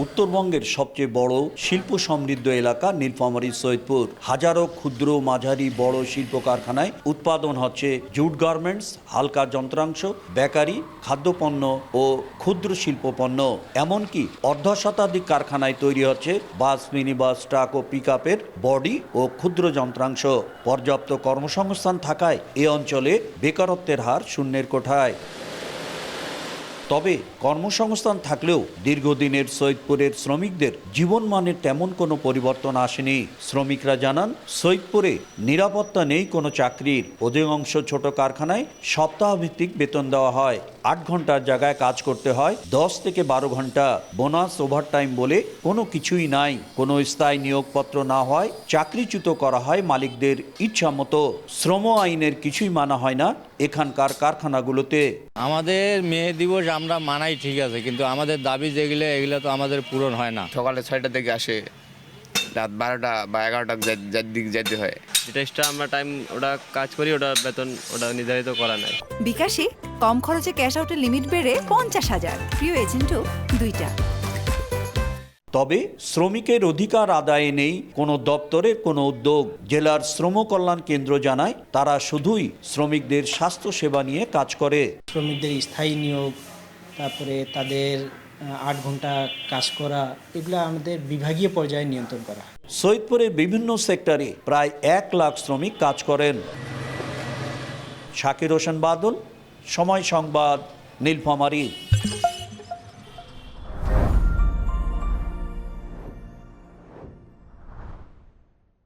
উত্তরবঙ্গের সবচেয়ে বড় শিল্প সমৃদ্ধ এলাকা নীলফামারী সৈয়দপুর। হাজারো ক্ষুদ্র মাঝারি বড় শিল্প কারখানায় উৎপাদন হচ্ছে জুট গার্মেন্টস, হালকা যন্ত্রাংশ, বেকারি, খাদ্যপণ্য ও ক্ষুদ্র শিল্পপণ্য। এমনকি অর্ধশতাধিক কারখানায় তৈরি হচ্ছে বাস, মিনি বাস, ট্রাক ও পিকআপের বডি ও ক্ষুদ্র যন্ত্রাংশ। পর্যাপ্ত কর্মসংস্থান থাকায় এ অঞ্চলে বেকারত্বের হার শূন্যের কোঠায়। তবে কর্মসংস্থান থাকলেও দীর্ঘদিনের সৈয়দপুরের শ্রমিকদের জীবনমানের তেমন কোনো পরিবর্তন আসেনি। শ্রমিকরা জানান, সৈয়দপুরে নিরাপত্তা নেই কোনো চাকরির। অধিকাংশ ছোট কারখানায় সপ্তাহভিত্তিক বেতন দেওয়া হয়। 8 ঘন্টার জায়গায় কাজ করতে হয় 10 থেকে 12 ঘন্টা। বোনাস, ওভারটাইম বলে কোনো কিছুই নাই। কোনো স্থায়ী নিয়োগপত্র না হয় চাকরিচ্যুত করা হয় মালিকদের ইচ্ছা মতো। শ্রম আইনের কিছুই মানা হয় না এখানকার কারখানাগুলোতে। আমাদের মে দিবস আমরা মানাই ঠিক আছে, কিন্তু আমাদের দাবি যেগুলো এগুলো তো আমাদের পূরণ হয় না। সকালে 6টা থেকে আসে, রাত 12টা বা 11টা দিকে যেতে হয়। যেটা এক্সট্রা আমরা টাইম ওটা কাজ করি, ওটা বেতন ওটা নির্ধারিত করা নাই। বিকাশে কম খরচে ক্যাশ আউটের লিমিট বেড়ে 50,000। প্রিয় এজেন্টও 2টা। তবে শ্রমিকের অধিকার আদায়ে নেই কোনো দপ্তরের কোনো উদ্যোগ। জেলার শ্রম কল্যাণ কেন্দ্র জানায়, তারা শুধুই শ্রমিকদের স্বাস্থ্য সেবা নিয়ে কাজ করে। শ্রমিকদের স্থায়ী নিয়োগ, তারপরে তাদের 8 ঘন্টা কাজ করা, এগুলো আমাদের বিভাগীয় পর্যায়ে নিয়ন্ত্রণ করা। সৈয়দপুরের বিভিন্ন সেক্টরে প্রায় 1 লাখ শ্রমিক কাজ করেন। শাকির হোসেন বাদল, সময় সংবাদ, নীলফামারী।